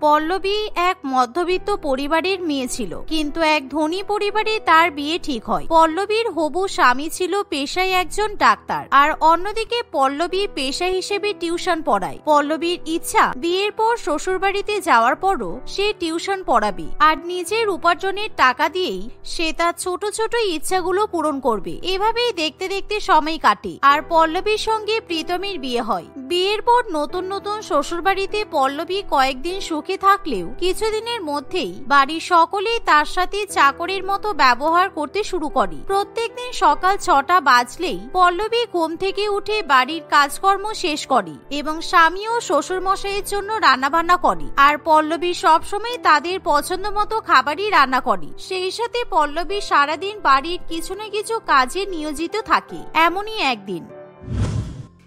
পল্লবী এক মধ্যবিত্ত পরিবারের মেয়ে ছিল, কিন্তু এক ধনী পরিবারে তার বিয়ে ঠিক হয়। পল্লবীর হবু স্বামী ছিল পেশায় একজন ডাক্তার, আর অন্যদিকে পল্লবী পেশা হিসেবে টিউশন পড়ায়। পল্লবীর ইচ্ছা বিয়ের পর শ্বশুর বাড়িতে যাওয়ার পরও সে টিউশন পড়াবে, আর নিজের উপার্জনের টাকা দিয়েই সে তার ছোট ছোট ইচ্ছাগুলো পূরণ করবে। এভাবেই দেখতে দেখতে সময় কাটে, আর পল্লবীর সঙ্গে প্রীতমের বিয়ে হয়। বিয়ের পর নতুন নতুন শ্বশুর বাড়িতে পল্লবী কয়েকদিন সুখে থাকলেও কিছুদিনের মধ্যেই বাড়ির সকলেই তার সাথে চাকরের মতো ব্যবহার করতে শুরু করে। প্রত্যেকদিন সকাল 6টা বাজলেই পল্লবী ঘুম থেকে উঠে বাড়ির কাজকর্ম শেষ করে এবং স্বামী ও শ্বশুর মশাইয়ের জন্য রান্নাবান্না করে। আর পল্লবী সবসময় তাদের পছন্দ মতো খাবারই রান্না করে। সেই সাথে পল্লবী সারাদিন বাড়ির কিছু না কিছু কাজে নিয়োজিত থাকে। এমনই একদিন,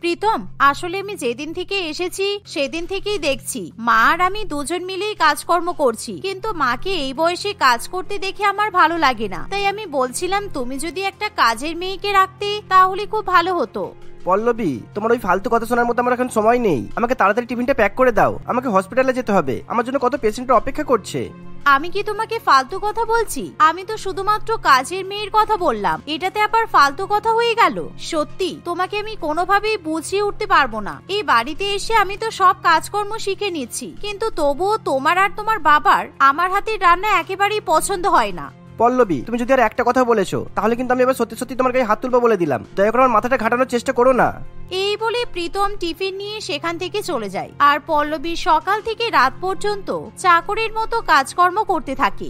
প্রীতম, আসলে আমি যেদিন থেকে এসেছি সেদিন থেকেই দেখছি মা আর আমি দুজন মিলেই কাজকর্ম করছি, কিন্তু মাকে এই বয়সে কাজ করতে দেখে আমার ভালো লাগে না। তাই আমি বলছিলাম তুমি যদি একটা কাজের মেয়েকে রাখতে তাহলে খুব ভালো হতো। পল্লবী, তোমার ওই ফালতু কথা শোনার মতো আমার এখন সময় নেই। আমাকে তাড়াতাড়ি টিফিনটা প্যাক করে দাও, আমাকে হসপিটালে যেতে হবে। আমার জন্য কত পেশেন্টরা অপেক্ষা করছে। আমি কি তোমাকে ফালতু কথা বলছি? আমি তো শুধুমাত্র কাজের মেয়ের কথা বললাম, এটাতে আবার ফালতু কথা হয়ে গেল। সত্যি তোমাকে আমি কোনোভাবেই বুঝিয়ে উঠতে পারবো না। এই বাড়িতে এসে আমি তো সব কাজকর্ম শিখে নিচ্ছি, কিন্তু তবুও তোমার আর তোমার বাবার আমার হাতের রান্না একেবারেই পছন্দ হয় না। পল্লবী, তুমি যদি আর একটা কথা বলেছো তাহলে কিন্তু আমি এবার সত্যি সত্যি তোমার গায়ে হাত তুলবো বলে দিলাম। দয়া করে আমার মাথাটা ঘাটানোর চেষ্টা করো না। এই বলে প্রীতম টিফিন নিয়ে সেখান থেকে চলে যায়, আর পল্লবী সকাল থেকে রাত পর্যন্ত চাকরের মতো কাজকর্ম করতে থাকে।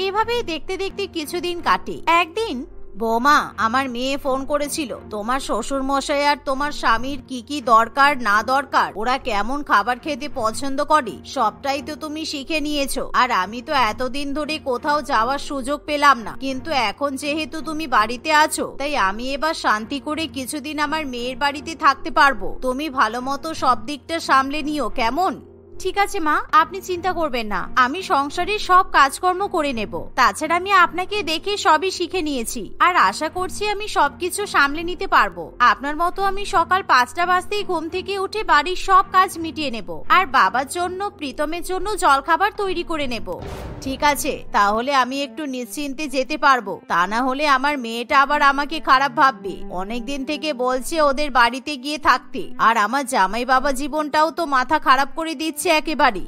এভাবেই দেখতে দেখতে কিছুদিন কাটে। একদিন, বৌমা, আমার মেয়ে ফোন করেছিল তোমার শ্বশুর মশাই আর তোমার স্বামীর কি কি দরকার না দরকার, ওরা কেমন খাবার খেতে পছন্দ করে, সবটাই তো তুমি শিখে নিয়েছো। আর আমি তো এতদিন ধরে কোথাও যাওয়ার সুযোগ পেলাম না, কিন্তু এখন যেহেতু তুমি বাড়িতে আছো তাই আমি এবার শান্তি করে কিছুদিন আমার মেয়ের বাড়িতে থাকতে পারবো। তুমি ভালো মতো সব দিকটা সামলে নিও, কেমন? ঠিক আছে মা, আপনি চিন্তা করবেন না, আমি সংসারের সব কাজকর্ম করে নেব। তাছাড়া আমি আপনাকে দেখে সবই শিখে নিয়েছি, আর আশা করছি আমি সবকিছু সামলে নিতে পারবো। আপনার মতো আমি সকাল 5টা বাজতেই ঘুম থেকে উঠে বাড়ির সব কাজ মিটিয়ে নেব, আর বাবার জন্য প্রীতমের জন্য জলখাবার তৈরি করে নেব। ঠিক আছে, তাহলে আমি একটু নিশ্চিন্তে যেতে পারবো। তা না হলে আমার মেয়েটা আবার আমাকে খারাপ ভাববে। অনেকদিন থেকে বলছে ওদের বাড়িতে গিয়ে থাকতে, আর আমার জামাই বাবা জীবনটাও তো মাথা খারাপ করে দিচ্ছে একেবারে।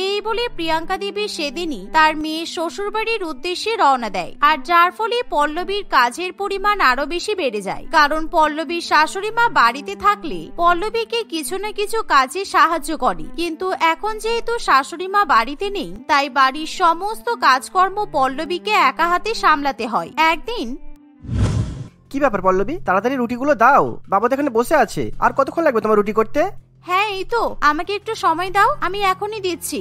এই বলে প্রিয়াঙ্কা দেবী সেদিনই তার মেয়ের শ্বশুর বাড়ির উদ্দেশ্যে রওনা দেয়, আর যার ফলে পল্লবীর কাজের পরিমাণ আরো বেশি বেড়ে যায়। কারণ পল্লবীর শাশুড়ি মা বাড়িতে থাকলে পল্লবীকে কিছু না কিছু কাজে সাহায্য করে, কিন্তু এখন যেহেতু শাশুড়ি মা বাড়িতে নেই তাই বাড়ির সমস্ত কাজকর্ম পল্লবীকে একা হাতে সামলাতে হয়। একদিন, কি ব্যাপার পল্লবী, তাড়াতাড়ি রুটিগুলো দাও, বাবা তো এখানে বসে আছে। আর কতক্ষণ লাগবে তোমার রুটি করতে? হ্যাঁ, এই তো, আমাকে একটু সময় দাও, আমি এখনই দিচ্ছি।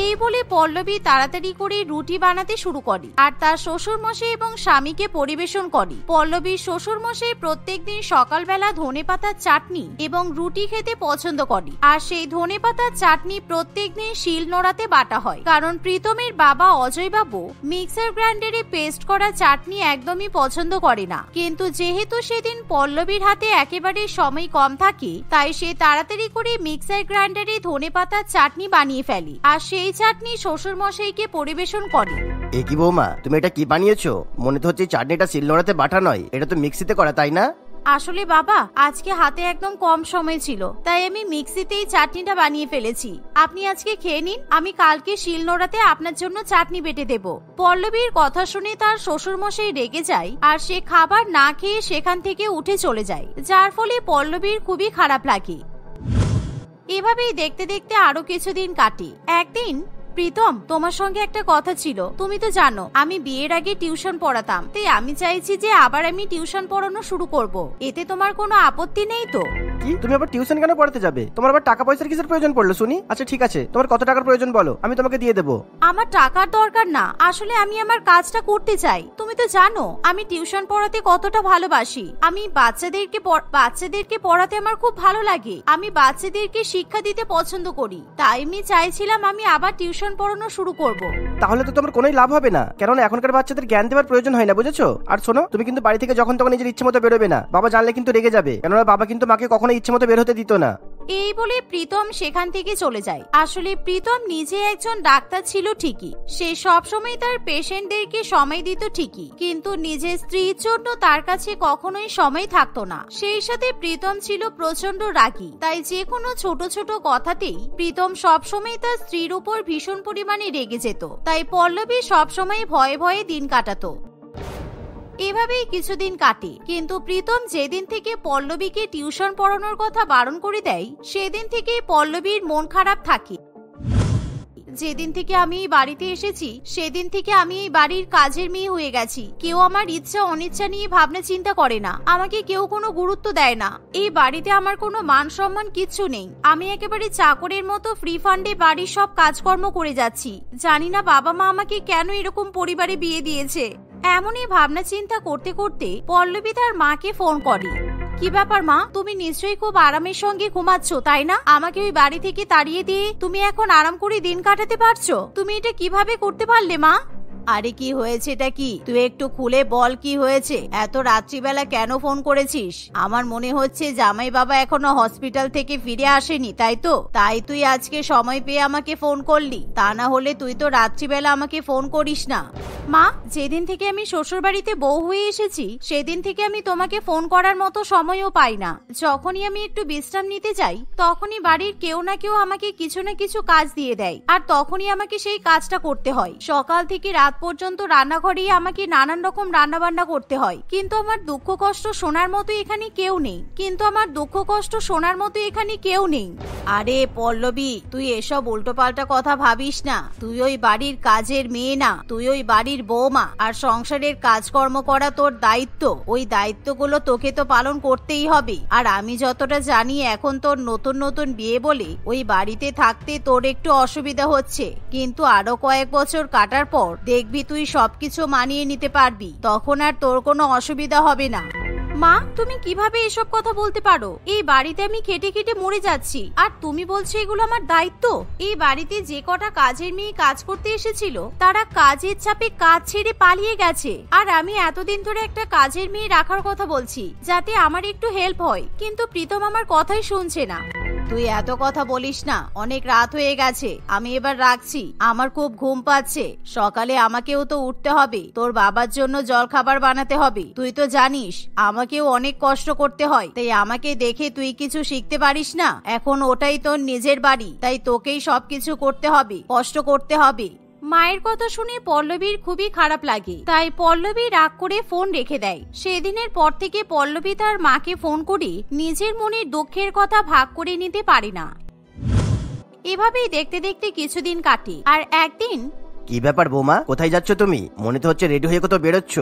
এই বলে পল্লবী তাড়াতাড়ি করে রুটি বানাতে শুরু করে, আর তার শ্বশুর মশাই এবং স্বামীকে পরিবেশন করে। পল্লবীর শ্বশুর মশাই প্রত্যেকদিন সকালবেলা ধনেপাতার চাটনি এবং রুটি খেতে পছন্দ করে, আর সেই ধনেপাতার চাটনি প্রত্যেকদিন শিল নোড়াতে বাটা হয়। কারণ প্রীতমের বাবা অজয় বাবু মিক্সার গ্রাইন্ডারে পেস্ট করা চাটনি একদমই পছন্দ করে না। কিন্তু যেহেতু সেদিন পল্লবীর হাতে একেবারে সময় কম থাকে, তাই সে তাড়াতাড়ি করে মিক্সার গ্রাইন্ডারে ধনেপাতার চাটনি বানিয়ে ফেলে, আর সেই চাটনি শ্বশুর মশাইকে পরিবেশন করে। এ কি বৌমা, তুমি এটা কি বানিয়েছো? মনে তো হচ্ছে চাটনিটা শিলনোড়াতে বাটা নয়, এটা তো মিক্সিতে করা, তাই না? আসলে বাবা, আজকে হাতে একদম কম সময় ছিল, তাই আমি মিক্সিতেই চাটনিটা বানিয়ে ফেলেছি। আপনি আজকে খেয়ে নিন, আমি কালকে শিলনোড়াতে আপনার জন্য চাটনি বেটে দেব। পল্লবীর কথা শুনে তার শ্বশুর মশাই রেগে যায়, আর সে খাবার না খেয়ে সেখান থেকে উঠে চলে যায়, যার ফলে পল্লবীর খুবই খারাপ লাগে। এভাবেই দেখতে দেখতে আরো কিছুদিন কাটে। একদিন, প্রীতম, তোমার সঙ্গে একটা কথা ছিল। তুমি তো জানো আমি বিয়ের আগে টিউশন পড়াতাম, তাই আমি চাইছি যে আবার আমি টিউশন পড়ানো শুরু করব। এতে তোমার কোনো আপত্তি নেই তো? কি, তুমি আবার টিউশন কেন পড়াতে যাবে? তোমার আবার টাকা পয়সার কিসের প্রয়োজন পড়লো শুনি? আচ্ছা ঠিক আছে, তোমার কত টাকার প্রয়োজন বলো, আমি তোমাকে দিয়ে দেবো। আমার টাকার দরকার না, আসলে আমি আমার কাজটা করতে চাই। তুমি তো জানো আমি টিউশন পড়াতে কতটা ভালোবাসি। আমি বাচ্চাদেরকে পড়াতে আমার খুব ভালো লাগে। আমি বাচ্চাদেরকে শিক্ষা দিতে পছন্দ করি, তাই আমি চাইছিলাম আমি আবার টিউশন পড়ানো শুরু করব। তাহলে তো তোমার কোনোই লাভ হবে না, কেননা এখনকার বাচ্চাদের জ্ঞান দেওয়ার প্রয়োজন হয় না, বুঝেছো? আর শোনো, তুমি কিন্তু বাড়ি থেকে যখন তখন নিজের ইচ্ছে মতো বেরোবে না, বাবা জানলে কিন্তু রেগে যাবে, কেননা বাবা কিন্তু মাকে কখনো ইচ্ছে মতো বের হতে দিত না। এই বলে প্রীতম সেখান থেকে চলে যায়। আসলে প্রীতম নিজে একজন ডাক্তার ছিল ঠিকই, সে সবসময় তার পেশেন্টদেরকে সময় দিত ঠিকই, কিন্তু নিজের স্ত্রীর জন্য তার কাছে কখনোই সময় থাকতো না। সেই সাথে প্রীতম ছিল প্রচন্ড রাগী, তাই যে কোনো ছোট ছোট কথাতেই প্রীতম সবসময় তার স্ত্রীর উপর ভীষণ পরিমাণে রেগে যেত। তাই পল্লবী সবসময় ভয়ে ভয়ে দিন কাটাতো। এভাবেই কিছুদিন কাটে, কিন্তু প্রীতম যেদিন থেকে পল্লবীকে টিউশন পড়ানোর কথা বারণ করে দেয় সেদিন থেকে পল্লবীর মন খারাপ থাকে। যেদিন থেকে আমি এই বাড়িতে এসেছি সেদিন থেকে আমি এই বাড়ির কাজের মেয়ে হয়ে গেছি। কেউ আমার ইচ্ছা অনিচ্ছা নিয়ে ভাবনা চিন্তা করে না, আমাকে কেউ কোনো গুরুত্ব দেয় না। এই বাড়িতে আমার কোনো মান সম্মান কিচ্ছু নেই। আমি একেবারে চাকরের মতো ফ্রি ফান্ডে বাড়ির সব কাজকর্ম করে যাচ্ছি। জানি না বাবা মা আমাকে কেন এরকম পরিবারে বিয়ে দিয়েছে। এমনই ভাবনা চিন্তা করতে করতে পল্লবী তার মাকে ফোন করে। কি ব্যাপার মা, তুমি নিশ্চয়ই খুব আরামের সঙ্গে ঘুমাচ্ছ তাই না? আমাকে ওই বাড়ি থেকে তাড়িয়ে দিয়ে তুমি এখন আরাম করে দিন কাটাতে পারছো? তুমি এটা কিভাবে করতে পারলে মা? আরে কি হয়েছে, এটা কি? তুই একটু খুলে বল কি হয়েছে। এত রাত্রিবেলা কেন ফোন করেছিস? আমার মনে হচ্ছে জামাই বাবা এখনো হসপিটাল থেকে ফিরে আসেনি, তাই তো? তাই তুই আজকে সময় পেয়ে আমাকে ফোন করলি, তা না হলে তুই তো রাত্রিবেলা আমাকে ফোন করিস না। মা, যেদিন থেকে আমি শ্বশুর বাড়িতে বউ হয়ে এসেছি সেদিন থেকে আমি তোমাকে ফোন করার মতো সময়ও পাই না। যখনই আমি একটু বিশ্রাম নিতে যাই তখনই বাড়ির কেউ না কেউ আমাকে কিছু না কিছু কাজ দিয়ে দেয়, আর তখনই আমাকে সেই কাজটা করতে হয়। সকাল থেকে রাত পর্যন্ত রান্নাঘরেই আমাকে নানান রকম রান্না বান্না করতে হয়। কিন্তু আমার দুঃখ কষ্ট শোনার মতো এখানে কেউ নেই। আরে পল্লবী, তুই এসব উল্টোপাল্টা কথা ভাবিস না। তুই ওই বাড়ির কাজের মেয়ে না, তুই ওই বাড়ির বৌমা, আর সংসারের কাজকর্ম করা তোর দায়িত্ব। ওই দায়িত্বগুলো তোকে তো পালন করতেই হবে। আর আমি যতটা জানি এখন তোর নতুন নতুন বিয়ে বলে ওই বাড়িতে থাকতে তোর একটু অসুবিধা হচ্ছে, কিন্তু আরো কয়েক বছর কাটার পর দেখবি তুই সবকিছু মানিয়ে নিতে পারবি, তখন আর তোর কোনো অসুবিধা হবে না। মা, তুমি কিভাবে এসব কথা বলতে পারো? এই বাড়িতে আমি খেটে খেটে মরে যাচ্ছি, আর তুমি বলছো এগুলো আমার দায়িত্ব? এই বাড়িতে যে কটা কাজের মেয়ে কাজ করতে এসেছিল তারা কাজের চাপে কাজ ছেড়ে পালিয়ে গেছে, আর আমি এতদিন ধরে একটা কাজের মেয়ে রাখার কথা বলছি যাতে আমার একটু হেল্প হয়, কিন্তু প্রীতম আমার কথাই শুনছে না। তুই এত কথা বলিস না, অনেক রাত হয়ে গেছে, আমি এবার রাখছি। আমার খুব ঘুম পাচ্ছে, সকালে আমাকেও তো উঠতে হবে, তোর বাবার জন্য জল খাবার বানাতে হবে। তুই তো জানিস আমাকেও অনেক কষ্ট করতে হয়, তাই আমাকে দেখে তুই কিছু শিখতে পারিস না? এখন ওটাই তোর নিজের বাড়ি, তাই তোকেই সবকিছু করতে হবে, কষ্ট করতে হবে। মায়ের কথা শুনে পল্লবীর খুবই খারাপ লাগে, তাই পল্লবী রাগ করে ফোন রেখে দেয়। সেদিনের পর থেকে পল্লবী তার মাকে ফোন করে নিজের মনের দুঃখের কথা ভাগ করে নিতে পারে না। এভাবেই দেখতে দেখতে কিছুদিন কাটে, আর একদিন। কি ব্যাপার বৌমা, কোথায় যাচ্ছ তুমি? মনে তো হচ্ছে রেডি হয়ে কোথাও বেরোচ্ছ।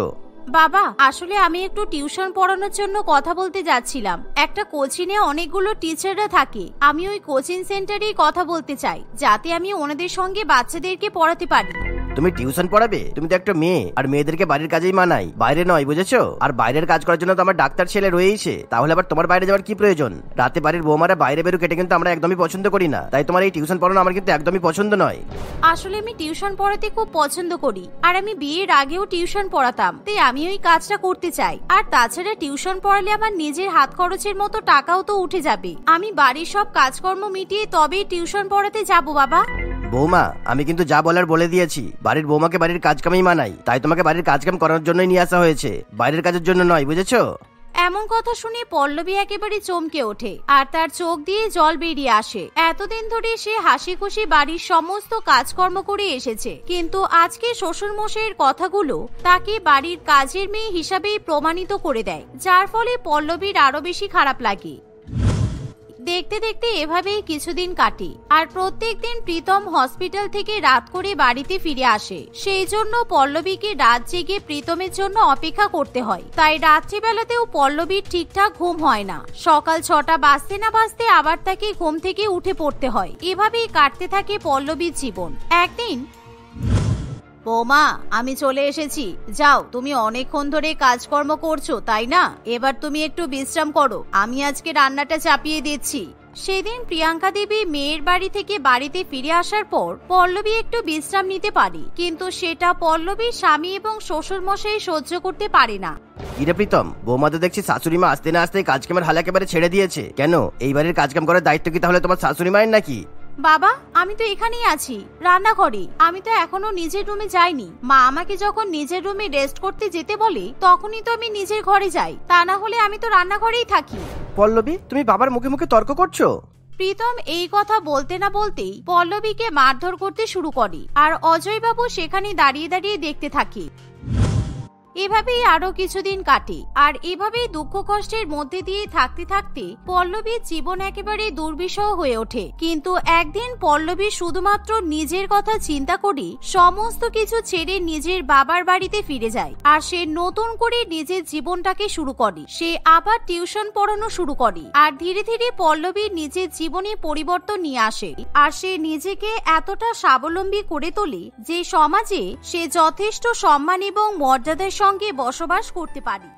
বাবা, আসলে আমি একটু টিউশন পড়ানোর জন্য কথা বলতে যাচ্ছিলাম। একটা কোচিংয়ে অনেকগুলো টিচাররা থাকে, আমি ওই কোচিং সেন্টারেই কথা বলতে চাই যাতে আমি ওনাদের সঙ্গে বাচ্চাদেরকে পড়াতে পারি। তুমি টিউশন পড়াবে? তুমি তো একটা মেয়ে, আর মেয়েদেরকে বাড়ির কাজেই মানাই, বাইরে নয়, বুঝেছো? আর বাইরের কাজ করার জন্য তো আমার ডাক্তার ছেলে রয়েছে, তাহলে আবার তোমার বাইরে যাওয়ার কি প্রয়োজন? রাতে বাড়ির বৌমারা বাইরে বেরো কেটে কিন্তু আমরা একদমই পছন্দ করি না, তাই তোমার এই টিউশন পড়ানো আমার কিন্তু একদমই পছন্দ নয়। আসলে আমি টিউশন পড়াতে খুব পছন্দ করি, আর আমি বিয়ের আগেও টিউশন পড়াতাম, তাই আমি ওই কাজটা করতে চাই। আর তাছাড়া টিউশন পড়ালে আমার নিজের হাত খরচের মতো টাকাও তো উঠে যাবে। আমি বাড়ির সব কাজকর্ম মিটিয়ে তবেই টিউশন পড়াতে যাব। বাবা, বৌমা, আমি কিন্তু যা বলার বলে দিয়েছি। বাড়ির বৌমাকে বাড়ির কাজ কামেই মানাই, তাই তোমাকে বাড়ির কাজ কাম করার জন্যই নিয়ে আসা হয়েছে, বাইরের কাজের জন্য নয়, বুঝেছো? এমন কথা শুনে পল্লবী একেবারে চমকে ওঠে, আর তার চোখ দিয়ে জল বেরিয়ে আসে। এতদিন ধরে সে হাসি খুশি বাড়ির সমস্ত কাজকর্ম করে এসেছে, কিন্তু আজকে শ্বশুর মশাইয়ের কথাগুলো তাকে বাড়ির কাজের মেয়ে হিসাবেই প্রমাণিত করে দেয়, যার ফলে পল্লবীর আরো বেশি খারাপ লাগে। দেখতে দেখতে এভাবেই কিছুদিন কাটে, আর প্রত্যেকদিন প্রীতম হসপিটাল থেকে রাত করে বাড়িতে ফিরে আসে। সেই জন্য পল্লবীকে রাত জেগে প্রীতমের জন্য অপেক্ষা করতে হয়, তাই রাত্রিবেলাতেও পল্লবীর ঠিকঠাক ঘুম হয় না। সকাল 6টা বাজতে না বাজতে আবার তাকে ঘুম থেকে উঠে পড়তে হয়। এভাবেই কাটতে থাকে পল্লবীর জীবন। একদিন, বৌমা, আমি চলে এসেছি, যাও, তুমি অনেকক্ষণ ধরে কাজকর্ম করছো তাই না? এবার তুমি একটু বিশ্রাম করো, আমি আজকে রান্নাটা চাপিয়ে দিচ্ছি। সেদিন প্রিয়াঙ্কা দেবী মেয়ের বাড়ি থেকে বাড়িতে ফিরে আসার পর পল্লবী একটু বিশ্রাম নিতে পারে, কিন্তু সেটা পল্লবীর স্বামী এবং শ্বশুর মশাই সহ্য করতে পারে না। কিরে প্রীতম, বৌমা তো দেখছি শাশুড়ি মা আসতে না আসতে কাজ কামের হাল একেবারে ছেড়ে দিয়েছে। কেন, এই বাড়ির কাজ কাম করার দায়িত্ব কি তাহলে তোমার শাশুড়ি মায়ের নাকি? বাবা, আমি তো এখানেই আছি, রান্নাঘরে। আমি তো এখনো নিজের রুমে যাইনি। মা আমাকে যখন নিজের রুমে রেস্ট করতে যেতে বলে তখনই তো আমি নিজের ঘরে যাই, তা না হলে আমি তো রান্নাঘরেই থাকি। পল্লবী, তুমি বাবার মুখে মুখে তর্ক করছো? প্রীতম এই কথা বলতে না বলতেই পল্লবীকে মারধর করতে শুরু করে, আর অজয় বাবু সেখানে দাঁড়িয়ে দাঁড়িয়ে দেখতে থাকে। এভাবেই আরো কিছুদিন কাটে, আর এভাবেই দুঃখ কষ্টের মধ্যে দিয়ে থাকতে থাকতে পল্লবীর জীবন একেবারে দুর্বিষহ হয়ে ওঠে। কিন্তু একদিন পল্লবী শুধুমাত্র নিজের কথা চিন্তা করে সমস্ত কিছু ছেড়ে নিজের বাবার বাড়িতে ফিরে যায়, আর সে নতুন করে নিজের জীবনটাকে শুরু করে। সে আবার টিউশন পড়ানো শুরু করে, আর ধীরে ধীরে পল্লবী নিজের জীবনে পরিবর্তন নিয়ে আসে, আর সে নিজেকে এতটা স্বাবলম্বী করে তোলে যে সমাজে সে যথেষ্ট সম্মান এবং মর্যাদার সঙ্গে বসবাস করতে পারে।